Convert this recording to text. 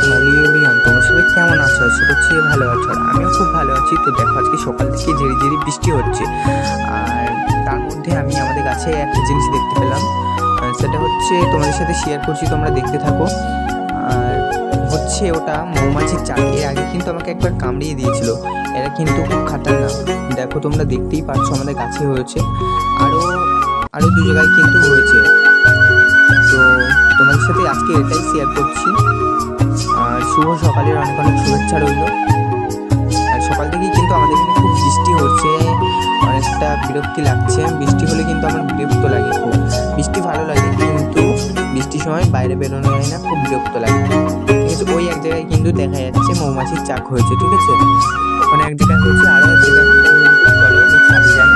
Hello everyone, তোমরা সবাই কেমন আছো? আশা করছি ভালো আছো। আর আমিও খুব ভালো আছি। তো দেখো, আজকে সকাল থেকে ঝিরি ঝিরি বৃষ্টি হচ্ছে। আর তার মধ্যে আমি আমাদের গাছে একটা জিনিস দেখতে পেলাম। সেটা হচ্ছে তোমাদের সাথে শেয়ার করছি, তোমরা দেখতে থাকো। আর হচ্ছে ওটা মৌমাছির চাক। এর আগে কিন্তু আমাকে একবার কামড়িয়ে দিয়েছিল। এরা কিন্তু খুব খাতারনাক। দেখো, তোমরা দেখতেই পাচ্ছ আমাদের গাছে হয়েছে। আরও আরও দু জায়গায় কিন্তু হয়েছে। তো তোমাদের সাথে আজকে এটাই শেয়ার করছি। আর শুভ সকালের অনেক অনেক শুভেচ্ছা রইল। আর সকাল থেকেই কিন্তু আমাদের এখানে খুব বৃষ্টি হচ্ছে, অনেকটা বিরক্তি লাগছে। বৃষ্টি হলে কিন্তু আমার বিরক্ত লাগে খুব। বৃষ্টি ভালো লাগে, কিন্তু বৃষ্টির সময় বাইরে বেরোনো যায় না, খুব বিরক্ত লাগে। ঠিক আছে, ওই এক জায়গায় কিন্তু দেখা যাচ্ছে মৌমাছির চাক হয়েছে। ঠিক আছে, ওখানে এক জায়গায় হয়েছে, আরও এক জায়গায়। চলো আমি ছাদে যাই।